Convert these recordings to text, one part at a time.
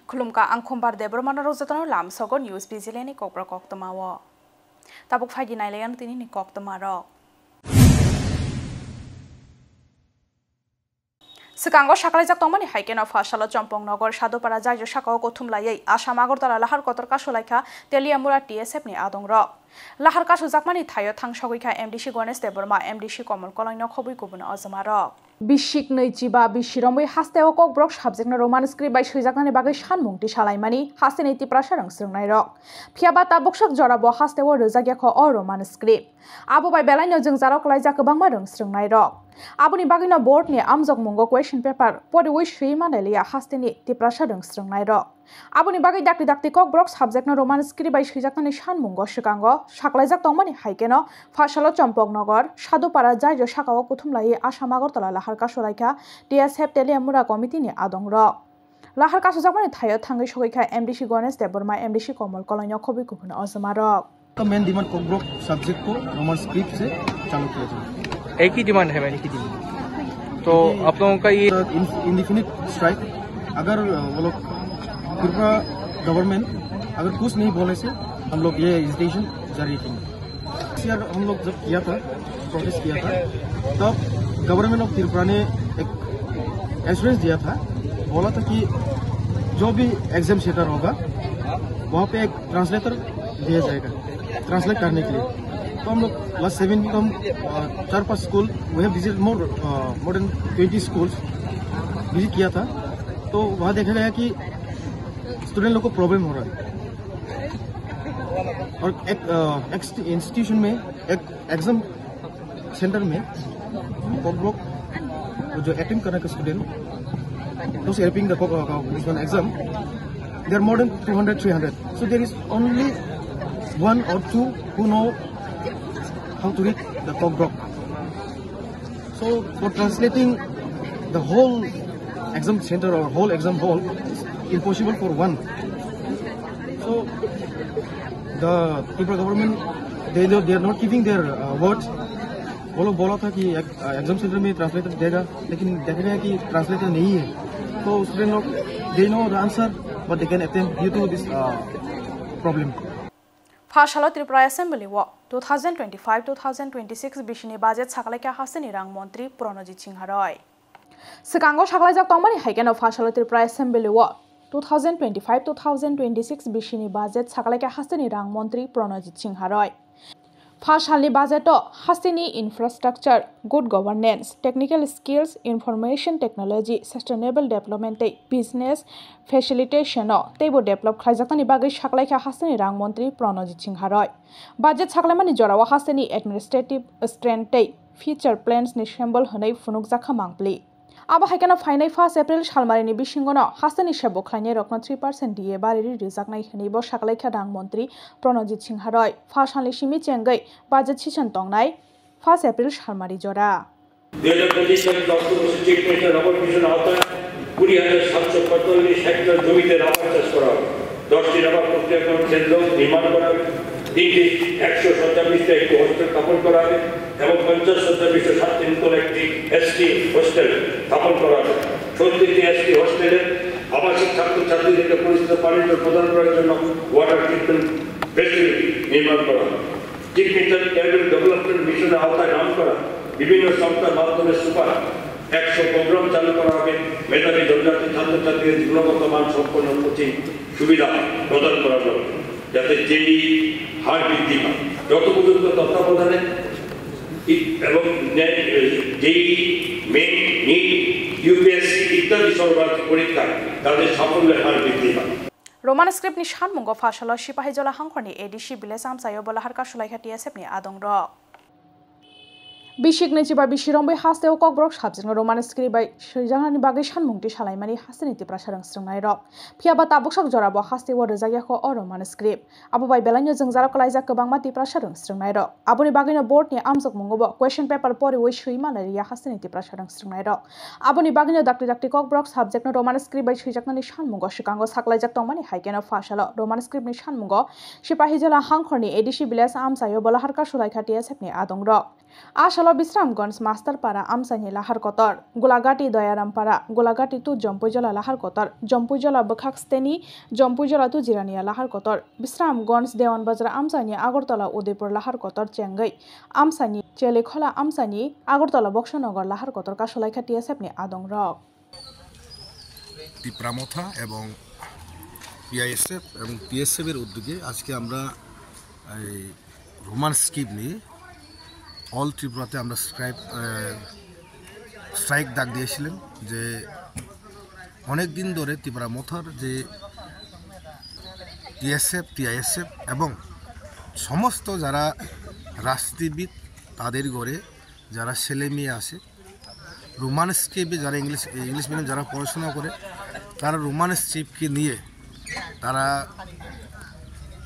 Khulumka angkhumbar debromana rozatano lamsogo news bizileni kokbra koktamawo. Tabuk faidi nailayan tini ni koktamaro. Sekango sakalajak tongmani haikena fasalo Champongnagar Sadopara Jaijo Sakao Kothumlayai Asam Agartala Lahar Kotorka Solaika Teliamura TSF ni adongrok. Lahar Kasu Jakmani Thayo Thangsagoika MDC Ganesh Deborma MDC Komol Kolaino Khobui Kubun Azamarok. Bishik Neichiba Bishirombai Hasteo Kokbrok subject na Roman script by Shujakani Bagai Shanmungti Shalaimani Hasteniti Prasharang Srungairok. Piabata Bokshak Jorabo Hasteo Rozagiako or Roman script. Abu by Belano Jungzarok Laijakabang Marung Srungairok. Abuni bagina board ni amjok mungo question paper pori wish shima nelia hasteni tiprashadung strungnai abuni bagai dakti kok brok subject na roman script by shijakani shan mungo shikango saklaijak tongmani haikeno fasalo Champongnagar Sadopara Jaijo Sakao Kothumlai Asam Agartala Lahar Kasolaika TSF Teliamura committee ni adongrok Lahar Kasujakmani Thayo Thangai Sogoika MDC Ganesh Deborma MDC Komol Kolaino Khobui Kubun Azamarok main demand Kokborok subject को Roman script से चालू किया जाए। एक ही demand है मैंने की demand तो आप लोगों का ये इंडिफिनिट स्ट्राइक अगर वो लोग त्रिपुरा गवर्नमेंट अगर कुछ नहीं बोले से हम लोग ये एजिटेशन जारी रखेंगे। यार हम लोग जब किया था प्रोटेस्ट किया था तब गवर्नमेंट ऑफ त्रिपुरा ने एक एश्योरेंस दिया था बोला था कि जो भी एग्जाम सेंटर होगा वहाँ पे एक ट्रांसलेटर दिया जाएगा ट्रांसलेट करने के लिए। तो हम लोग लास्ट 7 वीक हम 4-5 school we have visit more than 20 schools visit किया था। तो वहाँ देखा गया कि स्टूडेंट लोग को प्रॉब्लम हो रहा है और एक इंस्टीट्यूशन में एक एग्जाम सेंटर में कोब्रोक जो अटेम्प्ट करने का student those helping the exam there are more than 200-300 so there is only 1 or 2 who know how to read the Kobrok. So for translating the whole exam center or whole exam hall is impossible for one. So the Tripura government they are not giving their words. वो लोग बोला था कि exam centre में translator देगा लेकिन देख रहे हैं कि ट्रांसलेटर नहीं है तो स्टूडेंट लोग they know the answer but they can attempt due to this problem Fasalo Tripura Assembly War 2025-2026 Bishini Budget Sakalaka Hasani Rang Montri Pronojit Singharoy. Sekango Sakalajak Tongmani Haikeno Fasalo Tripura Assembly War 2025-2026 Bishini Budget Sakalaka Hasani Rang Montri Pronojit Singharoy. Fashalni budgeto Hasini infrastructure, good governance, technical skills, information technology, sustainable development, business facilitation tebo develop khaijakani bagai saklaika Hasini rang montri Pronojit Singharoy. Budget saklamani jorawa Hasini administrative strength future plans ni symbol honai funukjaka mangpli. Aba haikana fainai 1 April salmarini bisingono Hasani sebo khlainai rokno 3% diye bariri rijaknai hnibo saklaika rang montri Pronojit Singharoy. Fashalni simi chengai budget session tongnai 1 April salmari jora 2025 অর্থবর্ষে check পেয়েছে নগর mission আওতায় 20,745 hectare জমিতে rubber চাষ করা হবে 10টি rubber প্রক্রিয়াকরণ কেন্দ্র নির্মাণ করা হবে 3টি 147টা একটি হোস্টেল স্থাপন করা হবে এবং 50 শয্যা বিশিষ্ট 7 তল একটি এসটি হোস্টেল স্থাপন করা হবে 70টি এসটি হোস্টেলের আবাসিক ছাত্রছাত্রীদেরকে পরিচিত পানীয় জল প্রদান করার জন্য ওয়াটার ট্রিটমেন্ট ফ্যাসিলিটি নির্মাণ করা হবে চিফ মিনিস্টার ট্রাইবাল ডেভেলপমেন্ট মিশনের আওতায় নাম করা বিভিন্ন সংস্থার মাধ্যমে সুপার 100 প্রোগ্রাম চালু করা হবে মেধাবী জনজাতি ছাত্রছাত্রীদের গুণগত মান সম্পন্ন কোচিং সুবিধা প্রদান করা হবে যাতে জেই হার বৃদ্ধি পায় যত পর্যন্ত তত্ত্বাবধানে এবং জেই মেন নিট ইউপিএসসি ইত্যাদি সর্বভারতীয় পরীক্ষায় তাদের সাফল্যের হার বৃদ্ধি পায় Roman script ni shan mungo fasalo Sipahi Jola Hangkhoni ADC Bilesam Sayo Bolahar Kasulaika TSF ni adongrok. Bishik Neichiba Bishirombai Hasteo Kokbrok subject na Roman script by Shujakani Bagai Shanmungti Shalaimani Hasteniti Prasharang Srungairok. Piabata Bokshak Jorabo Hasteo Rozagiako or Roman script. Abu by Belano Jungzarok Laijak Bangmati Prasharang Srungairok. Abuni Bagina board ni amjok mungo question paper pori wish shima nelia Hasteniti Prasharang Srungairok. Abuni Bagina dakti Kokbrok subject na Roman script by Shujakani Shanmungo Shikango Saklaijak Tongmani Haikeno Fasalo Roman script ni Shanmungo Sipahi Jola Hangkhoni ADC Bilesam Sayo Bolahar Kasulaika TSF ni adongrok. आसालो बिश्रामगंज मास्टारपाड़ा आमसानी लाहार Qatar गोलाघाटी दयारामपाड़ा गोलाघाटी तु जम्पुइजला लाहार Qatar जम्पुइजला बखाकस्तेनी जम्पुइजला तु जिरानिया लाहार Qatar बिश्रामगंज देवान बाजार आमसानी आगरतला उदयपुर लाहार Qatar चेंगै आमसानी चेलेखला आमसानी Agartala बक्सनगर लाहार Qatar कासलाइखा টিএসএফনি आदं रक টিপ্রামথা এবং পিআইএসএফ এবং টিএসএফ এর উদ্যোগে আজকে আমরা এই রোমান স্কিপ নিয়ে অল ত্রিপুরাতে আমরা স্ট্রাইক ডাক দিয়েছিলেন যে অনেক দিন ধরে ত্রিপুরামথার যে টিএসএফ টিআইএসএফ এবং সমস্ত যারা রাজনীতিবিদ তাদের ঘরে যারা ছেলে মেয়ে আসে রোমান স্ক্রিপ্টে যারা ইংলিশ মিডিয়াম যারা পড়াশোনা করে তারা রোমান স্ক্রিপ্টকে নিয়ে তারা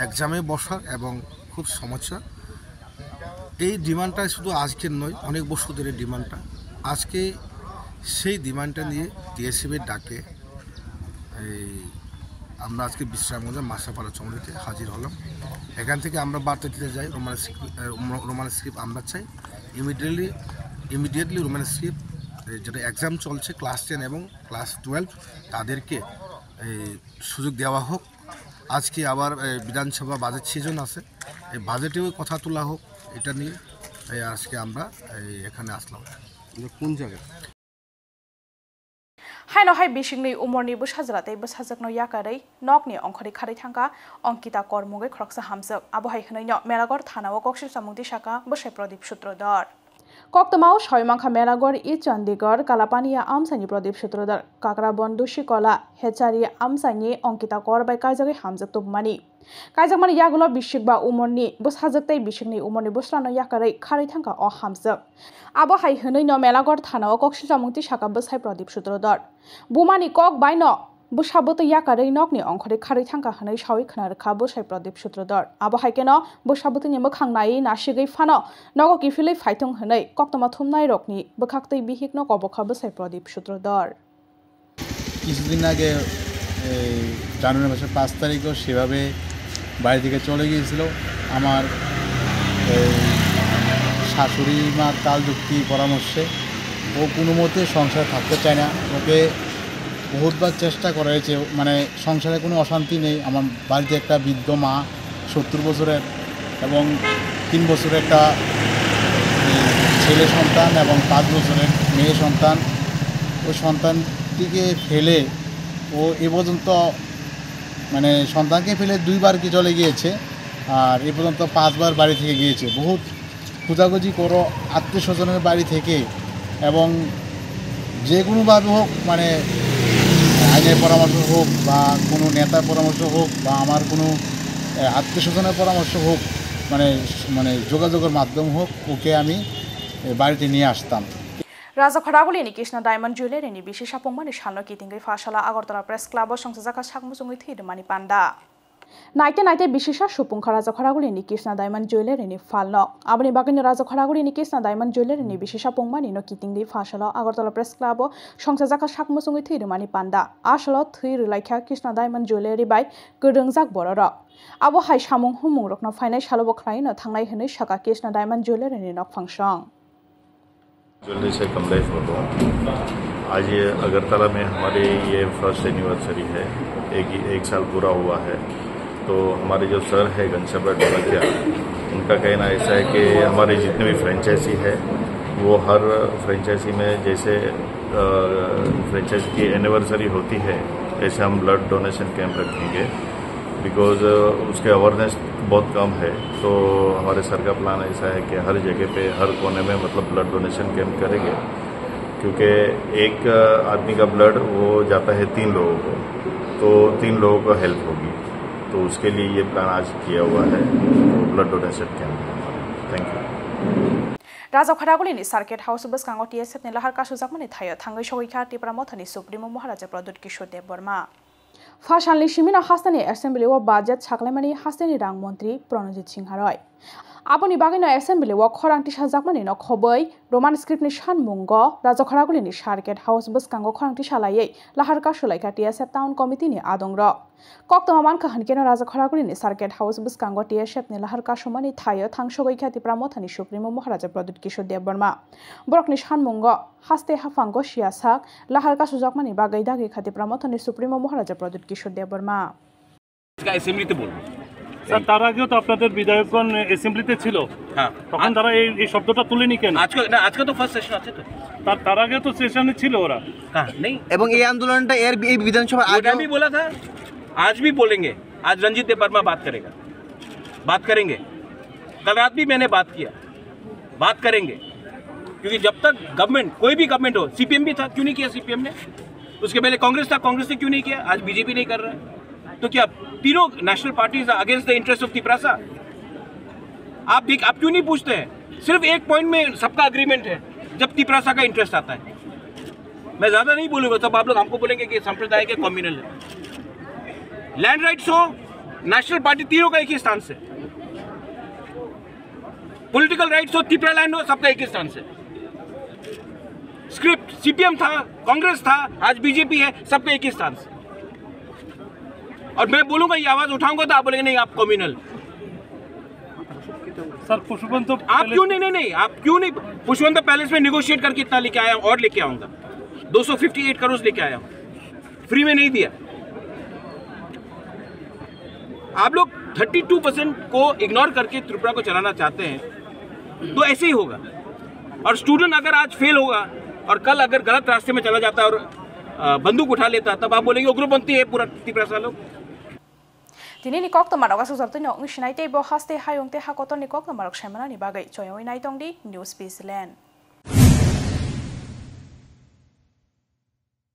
এক্সামে বসার এবং খুব সমস্যা এই ডিমান্ডটা শুধু আজকের নয় অনেক বছর ধরে ডিমান্ডটা আজকে সেই ডিমান্ডটা নিয়ে টিএসএফের ডাকে আমরা আজকে বিশ্রামগঞ্জের মাসাপাড়া চৌমুড়িতে হাজির হলাম এখান থেকে আমরা বার্তা দিতে যাই রোমান স্ক্রিপ্ট আমরা চাই ইমিডিয়েটলি রোমান স্ক্রিপ্ট যেটা এক্সাম চলছে ক্লাস 10 এবং ক্লাস 12 তাদেরকে সুযোগ দেওয়া হোক আজকে আবার বিধানসভা বাজেট সিজন আছে এই বাজেটেও কথা তোলা হোক এটা নিয়ে আজকে আমরা এখানে আসলাম কোন জায়গায় हायनो हाय बिसिंनि उमरनि बुसाजराते बुसाजकनो याकारै नकनि अंखरि खारै थांका अंकिता करमुगै खरकसा हामजक आबहाय हनैनो मेलागर थानाव कक्सिल सामुंति शाखा बसाय प्रदीप सूत्रधर कक्तमाव सयमांखा मेलागर इ चंडीगढ़ कालापानिया आमसानि प्रदीप सूत्रधर काकराबन दुशिकला हेचारि आमसानि अंकिता कर बाय कायजगै हामजक तुबमानि कायजगमानि यागुलो बिसिकबा उमरनि बुसाजकतै बिसिकनि उमरनि बुस्रानो याकारै खारै थांका अ हामजक आबहाय हनैनो मेलागर थानाव कक्सिल सामुंति शाखा बसाय प्रदीप सूत्रधर बुमानि कक बायनो बुसाबोतो याकारै नकनि अंखरि खारै थांका हनै सावै खोनारखा बसाय प्रदीप सूत्रधर आबहायकेनो बुसाबोतोनि मोखांनायै नासिगै फानो नगो किफिलै फाइथं हनै कक्तमा थुमनाय रकनि बोखाक्तै बिहिकनो कबखा बसाय प्रदीप सूत्रधर কিছুদিন আগে জানুয়ারি মাসের 5 তারিখও সেভাবে বাড়ি থেকে চলে গিয়েছিল আমার শাশুড়ি মার কাল যুক্তি পরামর্শে ও কোনো মতে সংসার থাকতে চায় না ওকে বহুতবার চেষ্টা করা হয়েছে মানে সংসারে কোনো অশান্তি নেই আমার বাড়িতে একটা বৃদ্ধ মা 70 বছরের এবং 3 বছরের একটা ছেলে সন্তান এবং 5 বছরের মেয়ে সন্তান ওই সন্তানটিকে ফেলে ও এ পর্যন্ত মানে সন্তানকে ফেলে 2 বার কি চলে গিয়েছে আর এ পর্যন্ত 5 বার বাড়ি থেকে গিয়েছে বহুত খোঁজাখুঁজি করো আত্মীয় স্বজনের বাড়ি থেকে এবং যে কোনোভাবে হোক মানে আইনের পরামর্শ হোক বা কোনো নেতার পরামর্শ হোক বা আমার কোনো আত্মীয় স্বজনের পরামর্শ হোক মানে মানে যোগাযোগের মাধ্যম হোক ওকে আমি বাড়িতে নিয়ে আসতাম राजाखरागुलिनि कृष्ण डायमंड ज्वेलरीनि बिशेष पंगमानि सानो कितिंगै फाशाला आगरतला प्रेस क्लाब संसाजाखा साकमुसुङै थैदमानि पान्डा नाइटे नाइटे बिशेष सुपुंखा राजाखरागुलिनि कृष्ण डायमंड ज्वेलरीनि फालनो आबनि बागैनि राजाखरागुलिनि कृष्ण डायमंड ज्वेलरीनि बिशेष पंगमानि नो कितिंगै फाशाला आगरतला प्रेस क्लाब संसाजाखा साकमुसुङै थैदमानि पान्डा आसलो थै रिलाइखा कृष्ण डायमंड ज्वेलरी बाय गोदोंजाक बरर आबो हाय सामुं हुमुं रखना फाइनाय सालबो खलायनो थांनाय हनै साका कृष्ण डायमंड ज्वेलरीनि नक फांसन ज्वेलरी से कमलेश बोल रहा हूँ। आज ये अगरतला में हमारी ये फर्स्ट एनिवर्सरी है एक साल पूरा हुआ है तो हमारे जो सर है घनश्याम ढोलकिया उनका कहना ऐसा है कि हमारे जितने भी फ्रेंचाइजी है वो हर फ्रेंचाइजी में जैसे फ्रेंचाइजी की एनिवर्सरी होती है ऐसे हम ब्लड डोनेशन कैंप रखेंगे बिकॉज उसके अवेयरनेस बहुत कम है तो हमारे सर का प्लान ऐसा है कि हर जगह पे हर कोने में मतलब ब्लड डोनेशन कैंप करेंगे क्योंकि एक आदमी का ब्लड वो जाता है 3 लोगों को तो 3 लोगों को हेल्प होगी तो उसके लिए ये प्लान आज किया हुआ है blood donation camp thank you राजाखरागुलिनि सार्किट हाउस बसकांगो टीएसएफनि लाहार कासुजाकमानि थायो थांगै सगैखा टिप्रामथनि सुप्रिमो महाराजा प्रद्युत किशोर देव बर्मा फाशानलि सिमिना हास्तानि एसेम्बली व बाजेट साकलायमानि हास्तानि रां मन्त्री Pranajit Singha Roy Aboni bagino assembly wa khorang ti sajakmani no khoboi Roman script ni sanmungo Rajakharaguli ni Circuit House buskango khorang ti salayei lahar kasulaika TSF Town Committee ni adongro koktoma man khahankeno Rajakharaguli ni Circuit House buskango TSF ni lahar kasumani thayo thangsogoi khati pramothani Supremo Maharaja Pradut Kishore Debbarma borok ni sanmungo haste hafango siasak lahar kasujakmani bagai dagi khati pramothani Supremo Maharaja Pradut Kishore Debbarma इसका assembly ते बोल sir তার আগেও তো আপনাদের বিধায়কগণ অ্যাসেম্বলিতে ছিল হ্যাঁ তখন তারা এই শব্দটা তুলেনি কেন আজকে তো ফার্স্ট সেশন আছে তো তার আগে তো সেশনে ছিল ওরা হ্যাঁ नहीं এবং এই আন্দোলনটা এর এই বিধানসভা आगे भी बोला था आज भी बोलेंगे आज रंजीत देवर्मा बात करेंगे कल रात भी मैंने बात करेंगे क्योंकि जब तक गवर्नमेंट कोई भी गवर्नमेंट हो सीपीएम भी था क्यों नहीं किया सीपीएम ने उसके पहले कांग्रेस था कांग्रेस ने क्यों नहीं किया आज बीजेपी नहीं कर रहा है तो क्या तीनों national parties against the interest of Tiprasa आप क्यों नहीं पूछते हैं सिर्फ एक पॉइंट में सबका एग्रीमेंट है जब तिपरासा का इंटरेस्ट आता है मैं ज्यादा नहीं बोलूंगा तब आप लोग हमको बोलेंगे कि सांप्रदायिक है कम्युनल है लैंड राइट्स हो नेशनल पार्टी तीनों का एक ही स्टांस है पॉलिटिकल राइट्स हो तिपरा लैंड हो सबका एक ही स्टांस है स्क्रिप्ट सीपीएम था कांग्रेस था आज बीजेपी है सबका एक ही स्टांस है और मैं बोलूंगा ये आवाज उठाऊंगा तो आप बोलेंगे नहीं आप कम्युनल सर पुष्पवंत आप क्यों नहीं आप क्यों नहीं पुष्पवंत पैलेस में नेगोशिएट करके इतना लेके आया हूं और लेके आऊंगा 258 करोड़ लेके आया हूं फ्री में नहीं दिया आप लोग 32% को इग्नोर करके त्रिपुरा को चलाना चाहते हैं तो ऐसे ही होगा और स्टूडेंट अगर आज फेल होगा और कल अगर गलत रास्ते में चला जाता है और बंदूक उठा लेता तब आप बोलेंगे उग्रपंथी है पूरा त्रिपुरा लोग Tini ni kok tomarok asu sartu nyok ngishinai te bo haste hayong te hakotor ni kok tomarok shaimana ni bagai choyoi nai tongdi News Peace Land.